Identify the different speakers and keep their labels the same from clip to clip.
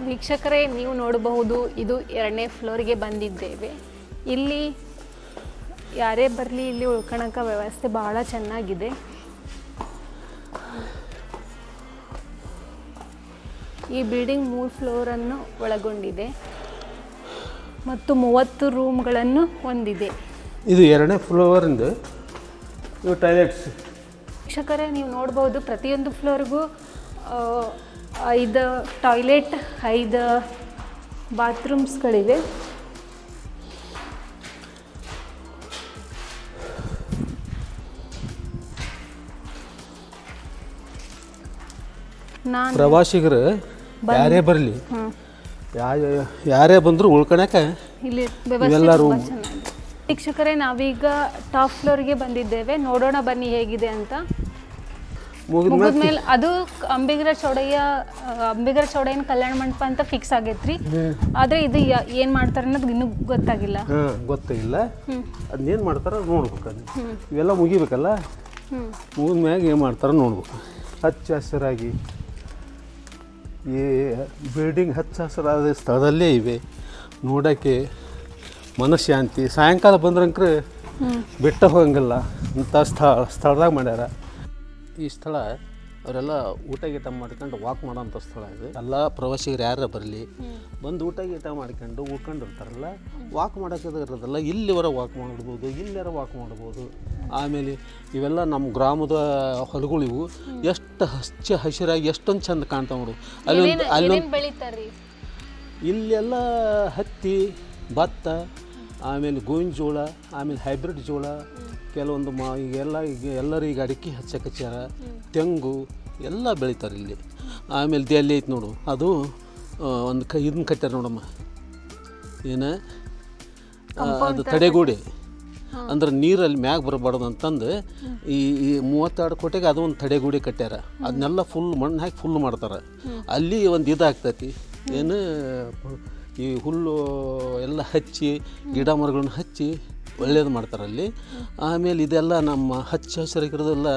Speaker 1: ವೀಕ್ಷಕರೇ, ನೀವು ನೋಡಬಹುದು ಇದು 2ನೇ ಫ್ಲೋರ್ಗೆ ಬಂದಿದ್ದೇವೆ. ಇಲ್ಲಿ ಯಾರೇ ಬರಲಿ ಇಲ್ಲಿ ಉಳ್ಕೊಳ್ಳೋಕೆ ವ್ಯವಸ್ಥೆ ಬಹಳ ಚೆನ್ನಾಗಿದೆ. ಈ ಬಿಲ್ಡಿಂಗ್ 3 ಫ್ಲೋರನ್ನು ಒಳಗೊಂಡಿದೆ ಮತ್ತು 30 ರೂಮ್ಗಳನ್ನು ಹೊಂದಿದೆ.
Speaker 2: ಇದು 2ನೇ ಫ್ಲೋರಿಂದ ಇವು ಟಾಯ್ಲೆಟ್ಸ್.
Speaker 1: ವೀಕ್ಷಕರೇ, ನೀವು ನೋಡ್ಬೋದು ಪ್ರತಿಯೊಂದು ಫ್ಲೋರ್ಗೂ 5 ಟಾಯ್ಲೆಟ್, 5 ಬಾತ್ರೂಮ್ಸ್ಗಳಿವೆ.
Speaker 2: ಪ್ರವಾಸಿಗರು ಯಾರೇ ಬರಲಿ, ಯಾರೇ ಬಂದರೂ ಉಳ್ಕೊಳಕ್ಕೆ
Speaker 1: ಇಲ್ಲಿ ವ್ಯವಸ್ಥೆ. ವೀಕ್ಷಕರೇ, ನಾವೀಗ ಟಾಪ್ ಫ್ಲೋರ್ಗೆ ಬಂದಿದ್ದೇವೆ. ನೋಡೋಣ ಬನ್ನಿ ಹೇಗಿದೆ ಅಂತ. ಮುಗಿದ್ಮೇಲೆ ಅದು ಅಂಬಿಗರ ಚೌಡಯ್ಯನ ಕಲ್ಯಾಣ ಮಂಟಪ ಅಂತ ಫಿಕ್ಸ್ ಆಗೈತ್ರಿ. ಆದ್ರೆ ಇದು ಏನ್ ಮಾಡ್ತಾರ ಅನ್ನೋದು ಇನ್ನೂ ಗೊತ್ತಾಗಿಲ್ಲ.
Speaker 2: ಅದನ್ನೇನು ಮಾಡ್ತಾರ ನೋಡ್ಬೇಕು. ಇವೆಲ್ಲ ಮುಗಿಬೇಕಲ್ಲ, ಮುಗಿದ್ಮ್ಯಾಗ ಏನು ಮಾಡ್ತಾರ ನೋಡ್ಬೇಕು. ಹಚ್ಚ ಹಸಿರಾಗಿ ಈ ಬಿಲ್ಡಿಂಗ್ ಹಚ್ಚ ಹಸಿರಾದ ಸ್ಥಳದಲ್ಲೇ ಇವೆ. ನೋಡೋಕ್ಕೆ ಮನಃಶಾಂತಿ. ಸಾಯಂಕಾಲ ಬಂದ್ರಂಕ್ರೆ ಬಿಟ್ಟ ಹೋಗಂಗಿಲ್ಲ ಇಂಥ ಸ್ಥಳದಾಗ ಮಾಡ್ಯಾರ. ಈ ಸ್ಥಳ ಅವರೆಲ್ಲ ಊಟ ಗೀಟ ಮಾಡ್ಕೊಂಡು ವಾಕ್ ಮಾಡೋಂಥ ಸ್ಥಳ ಇದು. ಎಲ್ಲ ಪ್ರವಾಸಿಗರು ಯಾರ ಬರಲಿ ಬಂದು ಊಟ ಗೀಟ ಮಾಡ್ಕೊಂಡು ಉಳ್ಕೊಂಡಿರ್ತಾರಲ್ಲ, ವಾಕ್ ಮಾಡೋಕ್ಕೆ ಇರೋದಲ್ಲ, ಇಲ್ಲಿವರ ವಾಕ್ ಮಾಡ್ಬೋದು, ಇಲ್ಲಾರ ವಾಕ್ ಮಾಡ್ಬೋದು. ಆಮೇಲೆ ಇವೆಲ್ಲ ನಮ್ಮ ಗ್ರಾಮದ ಹೊಲಗಳಿವು ಎಷ್ಟು ಹಚ್ಚ ಹಸಿರಾಗಿ ಎಷ್ಟೊಂದು ಚಂದ ಕಾಣ್ತಾವೆ ನೋಡು. ಅಲ್ಲೊಂದು ಇಲ್ಲೆಲ್ಲ ಹತ್ತಿ, ಭತ್ತ, ಆಮೇಲೆ ಗೋವಿನ ಜೋಳ, ಆಮೇಲೆ ಹೈಬ್ರಿಡ್ ಜೋಳ, ಕೆಲವೊಂದು ಎಲ್ಲರೂ ಈಗ ಅಡಿಕೆ ಹಚ್ಚಕ್ಕಾರ, ತೆಂಗು ಎಲ್ಲ ಬೆಳಿತಾರೆ ಇಲ್ಲಿ. ಆಮೇಲೆ ಅಲ್ಲಿ ಐತೆ ನೋಡು, ಅದು ಒಂದು ಇದನ್ನ ಕಟ್ಟಾರ ನೋಡಮ್ಮ, ಏನು ಅದು ತಡೆಗೋಡೆ. ಅಂದ್ರೆ ನೀರಲ್ಲಿ ಮ್ಯಾಗ ಬರಬಾರ್ದು ಅಂತಂದು ಈ 32 ಕೋಟೆಗೆ ಅದು ಒಂದು ತಡೆಗೋಡೆ ಕಟ್ಟ್ಯಾರ. ಅದನ್ನೆಲ್ಲ ಫುಲ್ ಮಣ್ಣು ಹಾಕಿ ಫುಲ್ ಮಾಡ್ತಾರೆ. ಅಲ್ಲಿ ಒಂದು ಇದಾಗ್ತೈತಿ, ಏನು ಈ ಹುಲ್ಲು ಎಲ್ಲ ಹಚ್ಚಿ ಗಿಡ ಮರಗಳನ್ನ ಹಚ್ಚಿ ಒಳ್ಳೇದು ಮಾಡ್ತಾರೆ ಅಲ್ಲಿ. ಆಮೇಲೆ ಇದೆಲ್ಲ ನಮ್ಮ ಹಚ್ಚ ಹಸಿರಾಗಿರೋದೆಲ್ಲ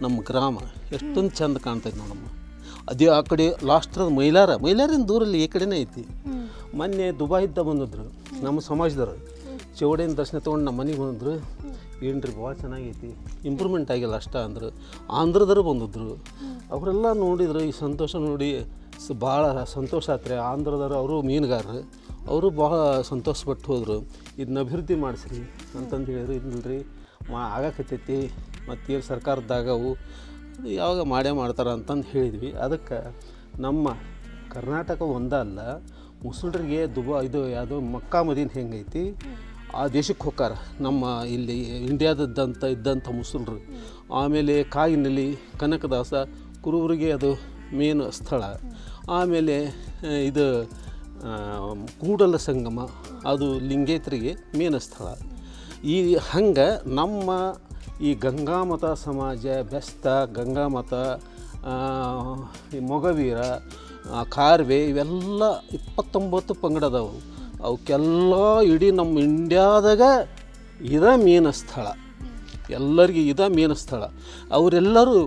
Speaker 2: ನಮ್ಮ ಗ್ರಾಮ ಎಷ್ಟೊಂದು ಚೆಂದ ಕಾಣ್ತೈತೆ ನೋಡಮ್ಮ. ಅದೇ ಆ ಕಡೆ ಲಾಸ್ಟ್ರದ ಮೈಲಾರಿನ ದೂರಲ್ಲಿ ಈ ಕಡೆನೇ ಐತಿ. ಮೊನ್ನೆ ದುಬೈಯಿಂದ ಬಂದಿದ್ರು ನಮ್ಮ ಸಮಾಜದವರು, ಚೌಡೇನ ದರ್ಶನ ತೊಗೊಂಡು ನಮ್ಮ ಮನೆಗೆ ಬಂದಿದ್ರು. ಏನ್ರಿ ಭಾಳ ಚೆನ್ನಾಗೈತಿ, ಇಂಪ್ರೂವ್ಮೆಂಟ್ ಆಗಿಲ್ಲ ಅಷ್ಟ ಅಂದರು. ಆಂಧ್ರದವರು ಬಂದಿದ್ರು, ಅವರೆಲ್ಲ ನೋಡಿದ್ರು. ಈ ಸಂತೋಷ ನೋಡಿ ಭಾಳ ಸಂತೋಷ ಆತ್ರಿ. ಆಂಧ್ರದವರು ಅವರು ಮೀನುಗಾರರು, ಅವರು ಭಾಳ ಸಂತೋಷಪಟ್ಟು ಹೋದರು. ಇದನ್ನ ಅಭಿವೃದ್ಧಿ ಮಾಡಿಸ್ರಿ ಅಂತಂದು ಹೇಳಿದ್ರು. ಇದನ್ರಿ ಆಗಕತ್ತೈತಿ, ಮತ್ತು ಸರ್ಕಾರದಾಗವು ಯಾವಾಗ ಮಾಡ್ತಾರೆ ಅಂತಂದು ಹೇಳಿದ್ವಿ. ಅದಕ್ಕೆ ನಮ್ಮ ಕರ್ನಾಟಕ ಒಂದಲ್ಲ, ಮುಸ್ಲಿಮ್ರಿಗೆ ಇದು ಯಾವುದೋ ಮಕ್ಕಾ ಮದೀನ ಹೆಂಗೈತಿ ಆ ದೇಶಕ್ಕೆ ಹೋಗಾರ ನಮ್ಮ ಇಲ್ಲಿ ಇದ್ದಂಥ ಮುಸ್ಲಿಮ್ರು. ಆಮೇಲೆ ಕಾಗಿನಲ್ಲಿ ಕನಕದಾಸ ಕುರುಬರಿಗೆ ಅದು ಮೇನ್ ಸ್ಥಳ. ಆಮೇಲೆ ಇದು ಕೂಡಲ ಸಂಗಮ, ಅದು ಲಿಂಗೇತರಿಗೆ ಮೇನ್ ಸ್ಥಳ. ಈ ಹಂಗೆ ನಮ್ಮ ಈ ಗಂಗಾಮತ ಸಮಾಜ, ಬೆಸ್ತ, ಗಂಗಾಮತ, ಮೊಗವೀರ, ಕಾರ್ವೆ, ಇವೆಲ್ಲ 29 ಪಂಗಡದವು. ಅವಕ್ಕೆಲ್ಲ ಇಡೀ ನಮ್ಮ ಇಂಡ್ಯಾದಾಗ ಇದೇ ಮೇನ್ ಸ್ಥಳ. ಎಲ್ಲರಿಗೂ ಇದೇ ಮೇನ್ ಸ್ಥಳ. ಅವರೆಲ್ಲರೂ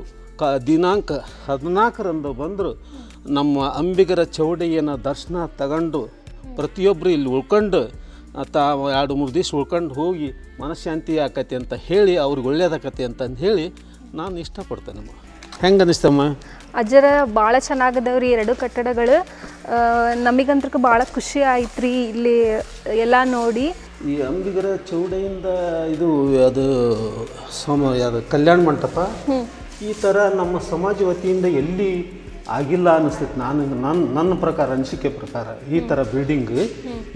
Speaker 2: ದಿನಾಂಕ 14ರಂದು ಬಂದರು. ನಮ್ಮ ಅಂಬಿಗರ ಚೌಡಯ್ಯನ ದರ್ಶನ ತಗೊಂಡು ಪ್ರತಿಯೊಬ್ಬರು ಇಲ್ಲಿ ಉಳ್ಕೊಂಡು 2-3 ದಿವಸ ಉಳ್ಕೊಂಡು ಹೋಗಿ ಮನಃಶಾಂತಿ ಆಕತಿ ಅಂತ ಹೇಳಿ, ಅವ್ರಿಗೆ ಒಳ್ಳೇದಾಕತಿ ಅಂತಂದು ಹೇಳಿ ನಾನು ಇಷ್ಟಪಡ್ತೇನೆ. ಹೆಂಗೆ ಅನಿಸ್ತಮ್ಮ?
Speaker 1: ಅಜ್ಜರ ಭಾಳ ಚೆನ್ನಾಗದವ್ರಿ 2 ಕಟ್ಟಡಗಳು. ನಮಗಂತೂ ಭಾಳ ಖುಷಿ ಆಯ್ತು ರೀ ಇಲ್ಲಿ ಎಲ್ಲ ನೋಡಿ.
Speaker 2: ಈ ಅಂಬಿಗರ ಚೌಡಯ್ಯಂದ ಇದು ಅದು ಯಾವುದು ಕಲ್ಯಾಣ ಮಂಟಪ ಈ ಥರ ನಮ್ಮ ಸಮಾಜ ವತಿಯಿಂದ ಎಲ್ಲಿ ಆಗಿಲ್ಲ ಅನ್ನಿಸ್ತೈತೆ. ನನ್ನ ಪ್ರಕಾರ, ಅನಿಸಿಕೆ ಪ್ರಕಾರ ಈ ಥರ ಬಿಲ್ಡಿಂಗ್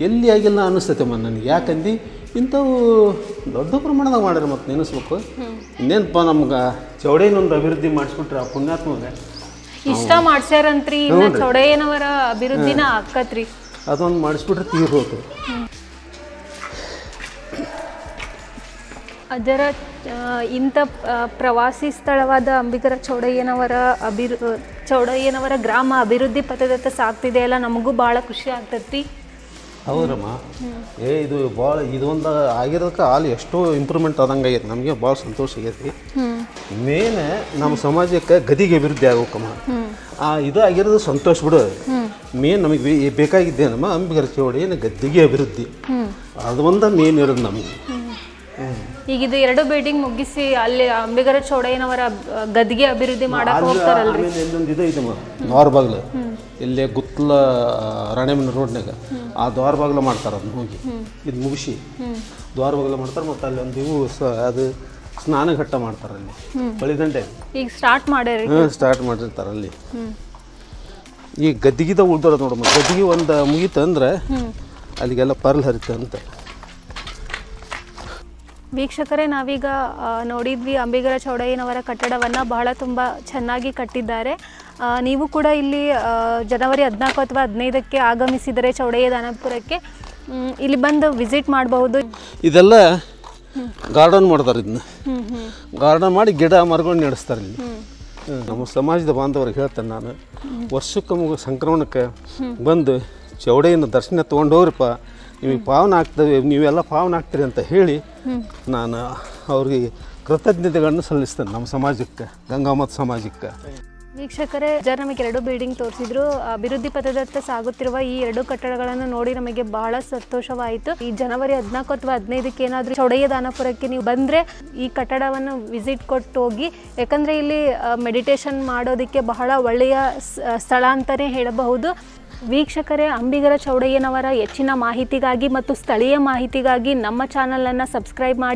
Speaker 2: ಎಲ್ಲಿ ಆಗಿಲ್ಲ ಅನ್ನಿಸ್ತೈತಮ್ಮ ನನಗೆ. ಯಾಕಂದು ಇಂಥವು ದೊಡ್ಡ ಪ್ರಮಾಣದಾಗ ಮಾಡ್ಯಾರ. ಮತ್ತು ನೆನೆಸ್ಬೇಕು, ಇನ್ನೇನಪ್ಪ ನಮ್ಗೆ ಚೌಡಯ್ಯನೊಂದು ಅಭಿವೃದ್ಧಿ ಮಾಡಿಸ್ಬಿಟ್ರೆ ಆ ಪುಣ್ಯಾತ್ಮಗೆ
Speaker 1: ಇಷ್ಟ ಮಾಡ್ಸ್ಯಾರಂತ್ರಿ. ಚೌಡಯ್ಯನವರ ಅಭಿವೃದ್ಧಿನ ಆಕತ್ರಿ,
Speaker 2: ಅದೊಂದು ಮಾಡಿಸ್ಬಿಟ್ರೆ ತೀರ್ ಹೋತು.
Speaker 1: ಅದರ ಇಂಥ ಪ್ರವಾಸಿ ಸ್ಥಳವಾದ ಅಂಬಿಗರ ಚೌಡಯ್ಯನವರ ಗ್ರಾಮ ಅಭಿವೃದ್ಧಿ ಪಥದತ್ತ ಸಾಗ್ತಿದೆ ಅಲ್ಲ, ನಮಗೂ ಭಾಳ ಖುಷಿ ಆಗ್ತೈತಿ.
Speaker 2: ಹೌದಮ್ಮ. ಇದು ಭಾಳ ಇದೊಂದು ಆಗಿರೋದಕ್ಕೆ ಅಲ್ಲಿ ಎಷ್ಟೋ ಇಂಪ್ರೂವ್ಮೆಂಟ್ ಆದಂಗೆ ಆಗೈತೆ. ನಮಗೆ ಭಾಳ ಸಂತೋಷ ಆಗೈತಿ. ಮೇನ್ ನಮ್ಮ ಸಮಾಜಕ್ಕೆ ಗದಿಗೆ ಅಭಿವೃದ್ಧಿ ಆಗ್ಬೇಕಮ್ಮ. ಇದು ಆಗಿರೋದು ಸಂತೋಷ ಬಿಡು. ಮೇನ್ ನಮಗೆ ಬೇಕಾಗಿದ್ದೇನಮ್ಮ ಅಂಬಿಗರ ಚೌಡಯ್ಯನ ಗದ್ದಿಗೆ ಅಭಿವೃದ್ಧಿ, ಅದು ಒಂದು ಮೇನ್ ಇರೋದು ನಮಗೆ.
Speaker 1: ಈಗ ಇದು 2 ಬಿಲ್ಡಿಂಗ್ ಮುಗಿಸಿ ಅಲ್ಲಿ ಅಂಬಿಗರ ಚೌಡಯ್ಯನವರ ಗದ್ದಿಗೆ ಅಭಿವೃದ್ಧಿ ಮಾಡಕ್ಕೆ ಹೋಗ್ತಾರಲ್ರಿ.
Speaker 2: ಇನ್ನೊಂದು ಇದು ಐತಮ್ಮ ದ್ವಾರ ಬಾಗಿಲು, ಇಲ್ಲೇ ಗುತ್ತಲ ರಾಣೆಮನೆ ರೋಡ್ನಾಗ ಆ ದ್ವಾರ ಬಾಗಿಲು ಮಾಡ್ತಾರೆ. ಅದನ್ನ ಹೋಗಿ ಇದು ಮುಗಿಸಿ ದ್ವಾರ ಬಾಗಿಲು ಮಾಡ್ತಾರೆ. ಮತ್ತು ಅಲ್ಲಿ ಒಂದು ಇವು ಅದು ಸ್ನಾನಘಟ್ಟ ಮಾಡ್ತಾರೆ ಅಲ್ಲಿ ಬಳಿದಂಡೆ. ಈಗ
Speaker 1: ಸ್ಟಾರ್ಟ್ ಮಾಡ್ಯಾರಿ,
Speaker 2: ಸ್ಟಾರ್ಟ್ ಮಾಡಿರ್ತಾರೆ ಅಲ್ಲಿ. ಈ ಗದ್ದಿಗಿದ ಉಳ್ದೋದು ನೋಡಮ್ಮ, ಗದ್ದಿಗೆ ಒಂದು ಮುಗೀತು ಅಂದ್ರೆ ಅಲ್ಲಿಗೆಲ್ಲ ಪರ್ಲ್ ಹರಿತ ಅಂತ.
Speaker 1: ವೀಕ್ಷಕರೇ, ನಾವೀಗ ನೋಡಿದ್ವಿ ಅಂಬಿಗರ ಚೌಡಯ್ಯನವರ ಕಟ್ಟಡವನ್ನು ಬಹಳ ತುಂಬ ಚೆನ್ನಾಗಿ ಕಟ್ಟಿದ್ದಾರೆ. ನೀವು ಕೂಡ ಇಲ್ಲಿ ಜನವರಿ 14 ಅಥವಾ 15ಕ್ಕೆ ಆಗಮಿಸಿದರೆ ಚೌಡಯ್ಯ ದಾನಪುರಕ್ಕೆ ಇಲ್ಲಿ ಬಂದು ವಿಸಿಟ್ ಮಾಡಬಹುದು.
Speaker 2: ಇದೆಲ್ಲ ಗಾರ್ಡನ್ ಮಾಡ್ತಾರೆ, ಇದನ್ನ ಗಾರ್ಡನ್ ಮಾಡಿ ಗಿಡ ಮರಗಳು ನಡೆಸ್ತಾರೆ ಇಲ್ಲಿ. ನಮ್ಮ ಸಮಾಜದ ಬಾಂಧವರಿಗೆ ಹೇಳ್ತೇನೆ ನಾನು, ವರ್ಷಕ್ಕೆ ಸಂಕ್ರಮಣಕ್ಕೆ ಬಂದು ಚೌಡಯ್ಯನ ದರ್ಶನ ತೊಗೊಂಡು ಹೋಗ್ರಿಪ್ಪ, ನಿಮಗೆ ಪಾವನ ಆಗ್ತವೆ, ನೀವೆಲ್ಲ ಪಾವನ ಆಗ್ತೀರಿ ಅಂತ ಹೇಳಿ ನಾನು ಅವ್ರಿಗೆ ಕೃತಜ್ಞತೆಗಳನ್ನು ಸಲ್ಲಿಸ್ತೇನೆ ನಮ್ಮ ಸಮಾಜಕ್ಕೆ, ಗಂಗಾಮತ ಸಮಾಜಕ್ಕೆ.
Speaker 1: ವೀಕ್ಷಕರೇ, ನಮಗೆ 2 ಬಿಲ್ಡಿಂಗ್ ತೋರಿಸಿದ್ರು. ಅಭಿವೃದ್ಧಿ ಪಥದತ್ತ ಸಾಗುತ್ತಿರುವ ಈ 2 ಕಟ್ಟಡಗಳನ್ನು ನೋಡಿ ನಮಗೆ ಬಹಳ ಸಂತೋಷವಾಯಿತು. ಈ ಜನವರಿ 14 ಅಥವಾ 15ಕ್ಕೆ ಏನಾದರೂ ಚೌಡಯ್ಯ ದಾನಪುರಕ್ಕೆ ನೀವು ಬಂದರೆ ಈ ಕಟ್ಟಡವನ್ನು ವಿಸಿಟ್ ಕೊಟ್ಟು ಹೋಗಿ. ಯಾಕಂದರೆ ಇಲ್ಲಿ ಮೆಡಿಟೇಷನ್ ಮಾಡೋದಕ್ಕೆ ಬಹಳ ಒಳ್ಳೆಯ ಸ್ಥಳ ಅಂತಲೇ ಹೇಳಬಹುದು. ವೀಕ್ಷಕರೇ, ಅಂಬಿಗರ ಚೌಡಯ್ಯನವರ ಹೆಚ್ಚಿನ ಮಾಹಿತಿಗಾಗಿ ಮತ್ತು ಸ್ಥಳೀಯ ಮಾಹಿತಿಗಾಗಿ ನಮ್ಮ ಚಾನಲನ್ನು ಸಬ್ಸ್ಕ್ರೈಬ್ ಮಾಡಿ.